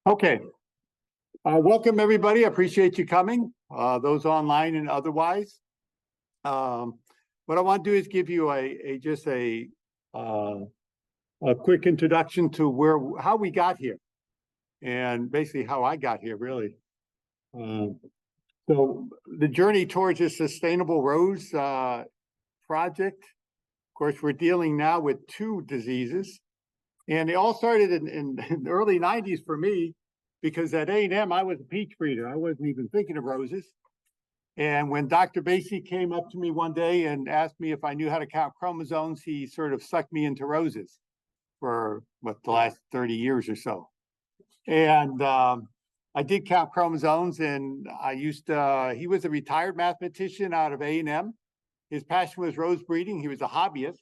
Okay, welcome everybody. I appreciate you coming, those online and otherwise. What I want to do is give you a quick introduction to how we got here, and basically how I got here, really. So the journey towards a sustainable rose project. Of course, we're dealing now with two diseases, and they all started in the early '90s for me. Because at A&M, I was a peach breeder. I wasn't even thinking of roses. And when Dr. Basie came up to me one day and asked me if I knew how to count chromosomes, he sort of sucked me into roses for the last 30 years or so. And I did count chromosomes, and he was a retired mathematician out of A&M. His passion was rose breeding. He was a hobbyist,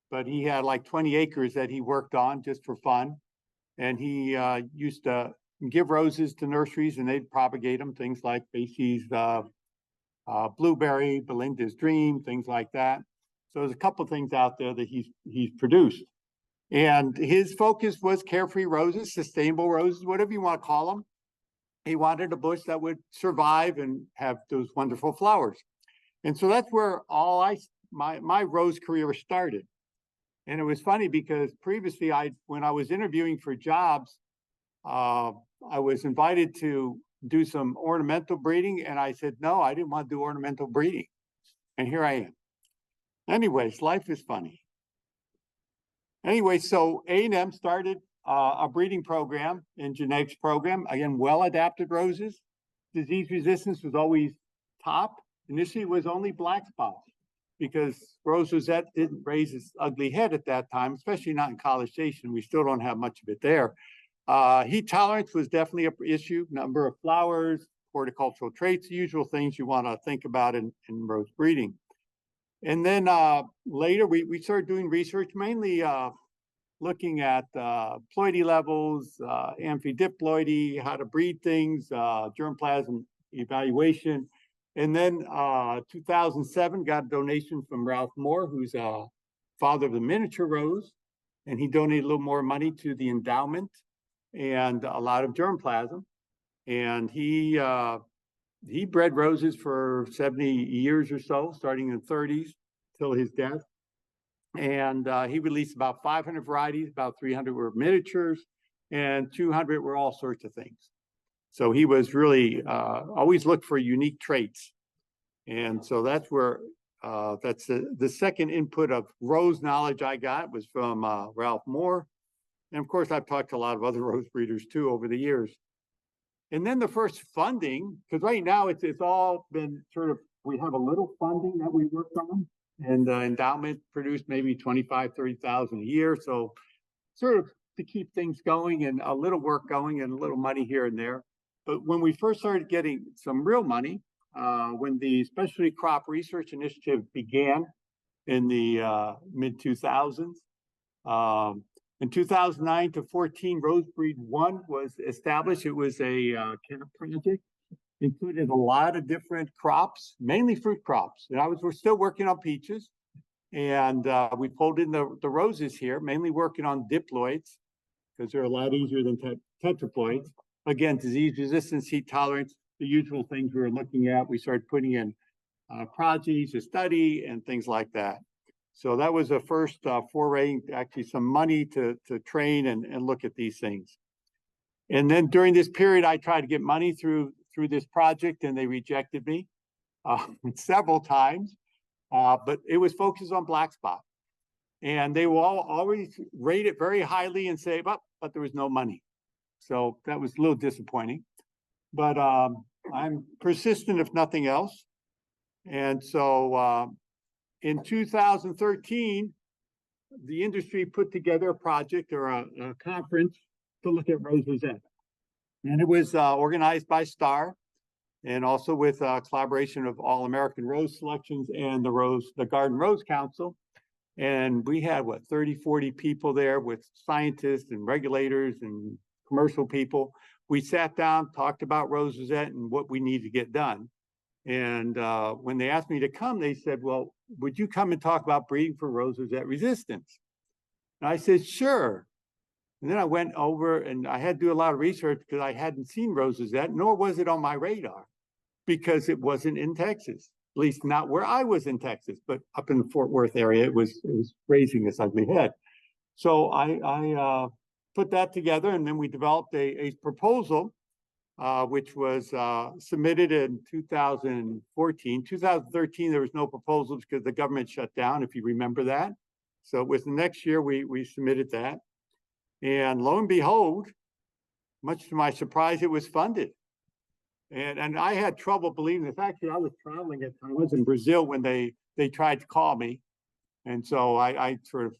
but he had like 20 acres that he worked on just for fun. And he used to give roses to nurseries, and they'd propagate them, things like Basie's Blueberry, Belinda's Dream, things like that. So there's a couple of things out there that he's produced. And his focus was carefree roses, sustainable roses, whatever you want to call them. He wanted a bush that would survive and have those wonderful flowers. And so that's where my rose career started. And it was funny because previously, when I was interviewing for jobs, I was invited to do some ornamental breeding, and I said, no, I didn't want to do ornamental breeding. And here I am. Anyways, life is funny. Anyway, so A&M started a breeding program and genetics program. Again, well-adapted roses. Disease resistance was always top. Initially, it was only black spots because rose rosette didn't raise its ugly head at that time, especially not in College Station. We still don't have much of it there. Heat tolerance was definitely an issue. Number of flowers, horticultural traits, the usual things you want to think about in rose breeding. And then later we started doing research, mainly looking at ploidy levels, amphidiploidy, how to breed things, germplasm evaluation. And then 2007, got a donation from Ralph Moore, who's a father of the miniature rose, and he donated a little more money to the endowment and a lot of germplasm. And he bred roses for 70 years or so, starting in the 30s till his death. And he released about 500 varieties, about 300 were miniatures, and 200 were all sorts of things. So he was really always looked for unique traits. And so that's where that's the second input of rose knowledge I got was from Ralph Moore. And of course, I've talked to a lot of other rose breeders too over the years. And then the first funding, because right now it's all been sort of, we have a little funding that we worked on, and the endowment produced maybe 25, 30,000 a year. So sort of to keep things going and a little work going and a little money here and there. But when we first started getting some real money, when the Specialty Crop Research Initiative began in the mid-2000s, in 2009 to 14, Rose Breed 1 was established. It was a camp project, included a lot of different crops, mainly fruit crops. And we're still working on peaches. And we pulled in the roses here, mainly working on diploids, because they're a lot easier than tetraploids. Again, disease resistance, heat tolerance, the usual things we were looking at. We started putting in progenies to study and things like that. So that was the first foray, actually some money to train and look at these things. And then during this period, I tried to get money through this project, and they rejected me several times. But it was focused on black spot. And they will always rate it very highly and say, but there was no money. So that was a little disappointing. But I'm persistent, if nothing else. And so in 2013, the industry put together a project or a conference to look at rose rosette. And it was organized by STAR, and also with collaboration of All American Rose Selections and the Garden Rose Council. And we had 30, 40 people there with scientists and regulators and commercial people. We sat down, talked about rose rosette and what we need to get done. And when they asked me to come, they said, well, would you come and talk about breeding for rose rosette resistance? And I said, sure. And then I went over and I had to do a lot of research because I hadn't seen roses yet, nor was it on my radar because it wasn't in Texas, at least not where I was in Texas, but up in the Fort Worth area, it was raising its ugly head. So I put that together, and then we developed a proposal, which was submitted in 2014. 2013, there was no proposals because the government shut down, if you remember that. So it was the next year we submitted that. And lo and behold, much to my surprise, it was funded. And I had trouble believing this. Actually, I was traveling at times. I was in Brazil when they tried to call me. And so I sort of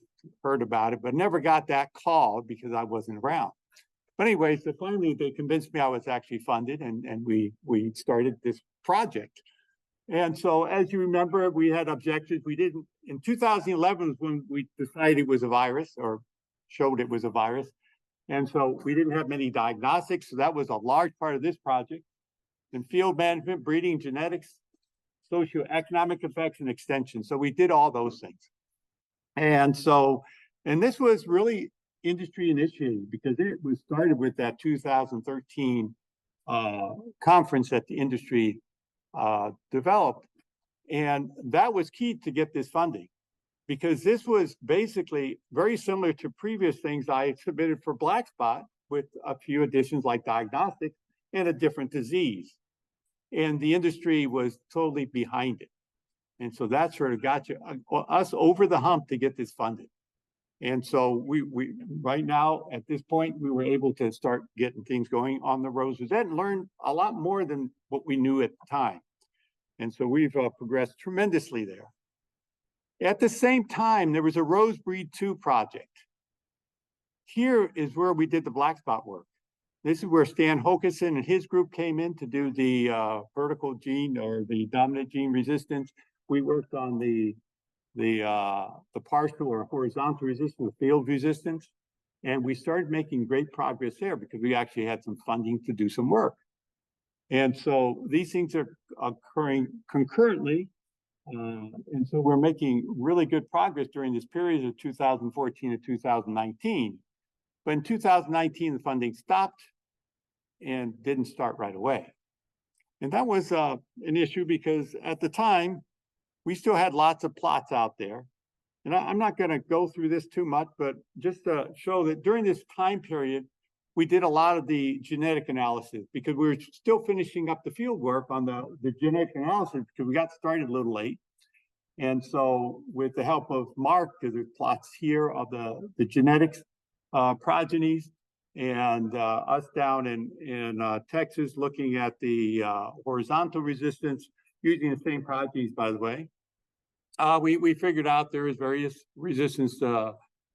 heard about it, but never got that call because I wasn't around. But anyway, so finally they convinced me I was actually funded, and we started this project. And so as you remember, we had objectives. We didn't, in 2011 was when we decided it was a virus, or showed it was a virus. And so we didn't have many diagnostics. So that was a large part of this project. And field management, breeding, genetics, socioeconomic effects, and extension. So we did all those things. And so, and this was really industry initiated because it was started with that 2013 conference that the industry developed. And that was key to get this funding, because this was basically very similar to previous things I submitted for black spot, with a few additions like diagnostics and a different disease. And the industry was totally behind it. And so that sort of got us over the hump to get this funded. And so we right now, at this point, we were able to start getting things going on the rose rosette and learn a lot more than what we knew at the time. And so we've progressed tremendously there. At the same time, there was a Rose Breed 2 project. Here is where we did the black spot work. This is where Stan Hokeson and his group came in to do the vertical gene, or the dominant gene resistance. We worked on the partial or horizontal resistance, the field resistance. And we started making great progress there because we actually had some funding to do some work. And so these things are occurring concurrently. And so we're making really good progress during this period of 2014 to 2019. But in 2019, the funding stopped and didn't start right away. And that was an issue because at the time, we still had lots of plots out there. And I'm not going to go through this too much, but just to show that during this time period, we did a lot of the genetic analysis because we were still finishing up the field work on the genetic analysis because we got started a little late. And so with the help of Mark, there's plots here of the genetics progenies, and us down in Texas looking at the horizontal resistance using the same progenies, by the way. We figured out there is various resistance to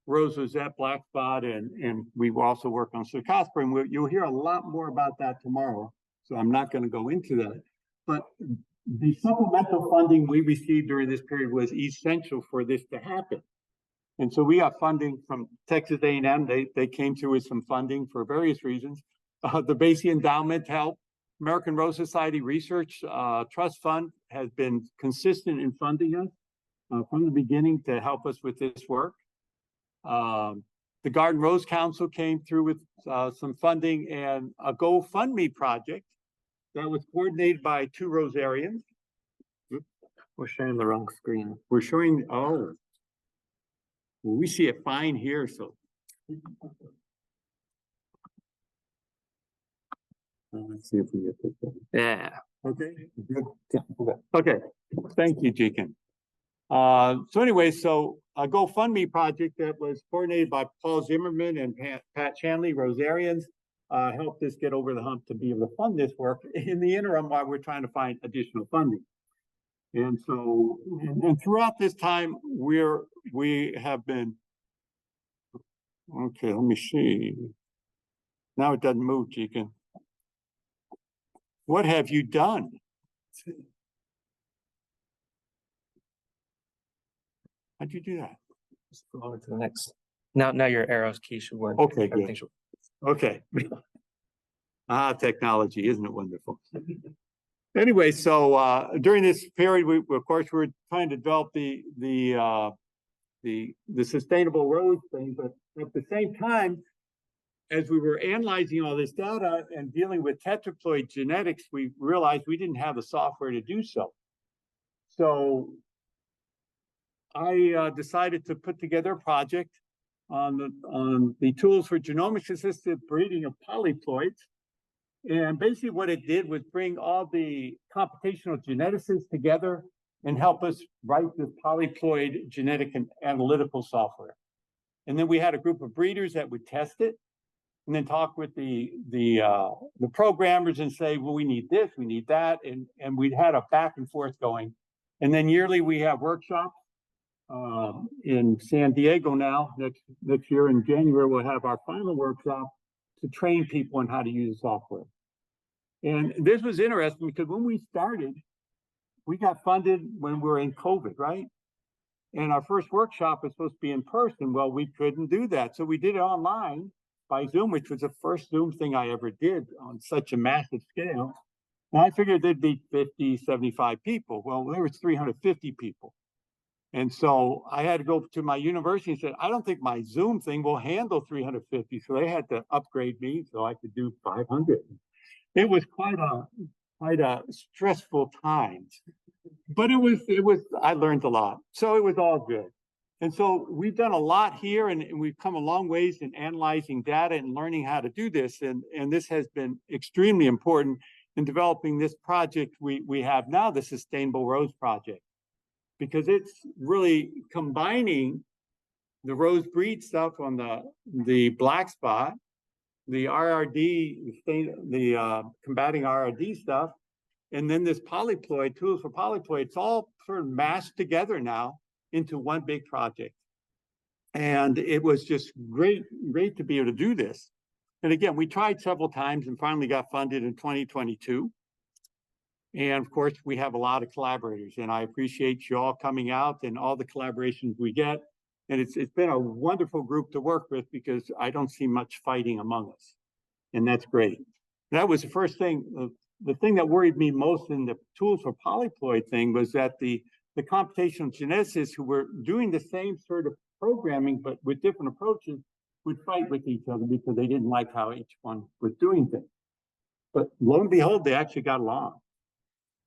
rose rosette, black spot, and we will also work on cercospora, and you'll hear a lot more about that tomorrow. So I'm not going to go into that. But the supplemental funding we received during this period was essential for this to happen. And so we got funding from Texas A&M. They came through with some funding for various reasons. The Basie Endowment helped. American Rose Society Research Trust Fund has been consistent in funding us from the beginning to help us with this work. The Garden Rose Council came through with some funding and a GoFundMe project that was coordinated by 2 Rosarians. We're sharing the wrong screen. We're showing, oh, well, we see it fine here, so. Let's see if we get this one. Yeah. Okay, good. Okay, thank you, Jekin. So anyway, so a GoFundMe project that was coordinated by Paul Zimmerman and Pat Shanley, Rosarians, helped us get over the hump to be able to fund this work in the interim while we're trying to find additional funding. And so, and throughout this time, we have been, okay, let me see. Now it doesn't move, Jekin. What have you done? How'd you do that? Just go on to the next. Now your arrows key should work. Okay, good. Okay. Technology, isn't it wonderful? Anyway, so during this period, we of course we're trying to develop the sustainable road thing, but at the same time, as we were analyzing all this data and dealing with tetraploid genetics, we realized we didn't have the software to do so. So I decided to put together a project on the tools for genomics assisted breeding of polyploids. And basically what it did was bring all the computational geneticists together and help us write this polyploid genetic and analytical software. And then we had a group of breeders that would test it and then talk with the programmers and say, well, we need this, we need that. And we'd had a back and forth going. And then yearly we have workshops in San Diego now. Next year in January, we'll have our final workshop to train people on how to use the software. And this was interesting because when we started, we got funded when we were in COVID, right? And our first workshop was supposed to be in person. Well, we couldn't do that. So we did it online by Zoom, which was the first Zoom thing I ever did on such a massive scale. And I figured there'd be 50, 75 people. Well, there was 350 people. And so I had to go to my university and said, I don't think my Zoom thing will handle 350. So they had to upgrade me so I could do 500. It was quite a stressful time, but it was, I learned a lot. So it was all good. And so we've done a lot here and we've come a long ways in analyzing data and learning how to do this. And this has been extremely important in developing this project we have now, the Sustainable Rose Project, because it's really combining the rose breed stuff on the black spot, the RRD, the combating RRD stuff, and then this polyploid, tools for polyploid, it's all sort of mashed together now into one big project. And it was just great to be able to do this. And again, we tried several times and finally got funded in 2022. And of course, we have a lot of collaborators, and I appreciate you all coming out and all the collaborations we get. And it's been a wonderful group to work with because I don't see much fighting among us. And that's great. That was the first thing. The thing that worried me most in the tools for polyploid thing was that the computational geneticists who were doing the same sort of programming, but with different approaches, would fight with each other because they didn't like how each one was doing things. But lo and behold, they actually got along.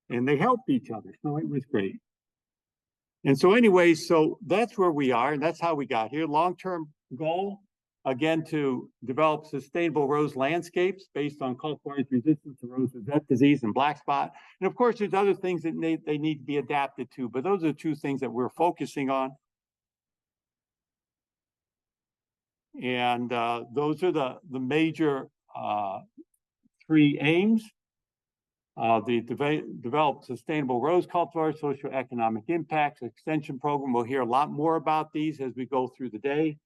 And they helped each other. So it was great. And so anyway, so that's where we are, and that's how we got here. Long-term goal, again, to develop sustainable rose landscapes based on cultivar resistance to rose rosette disease and black spot. And of course, there's other things that they need to be adapted to, but those are the two things that we're focusing on. And those are the major three aims. Develop sustainable rose cultivar, socioeconomic impacts, extension program. We'll hear a lot more about these as we go through the day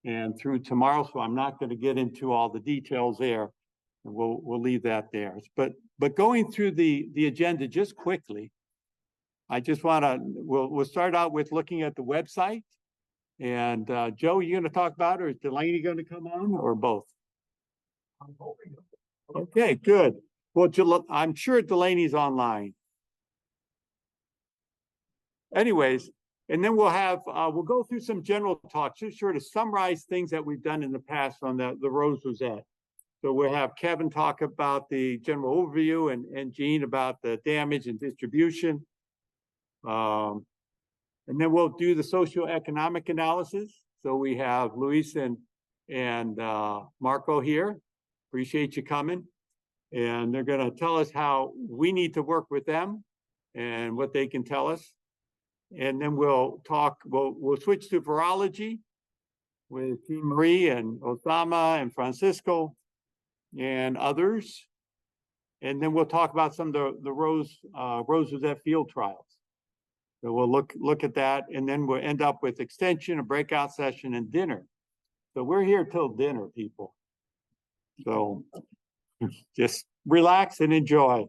and through tomorrow. So I'm not going to get into all the details there. We'll leave that there. But going through the agenda just quickly, I just want to, we'll start out with looking at the website. And Joe, you going to talk about it, or is Delaney going to come on, or both? Okay, good. Well, I'm sure Delaney's online. Anyways, and then we'll go through some general talks, just sort of summarize things that we've done in the past on the rose rosette. So we'll have Kevin talk about the general overview and Jean about the damage and distribution. And then we'll do the socioeconomic analysis. So we have Luis and Marco here. Appreciate you coming. And they're going to tell us how we need to work with them and what they can tell us. And then we'll switch to virology with Jean Marie and Osama and Francisco and others. And then we'll talk about some of the rose rosette field trials. So we'll look at that, and then we'll end up with extension, a breakout session, and dinner. So we're here till dinner, people. So just relax and enjoy.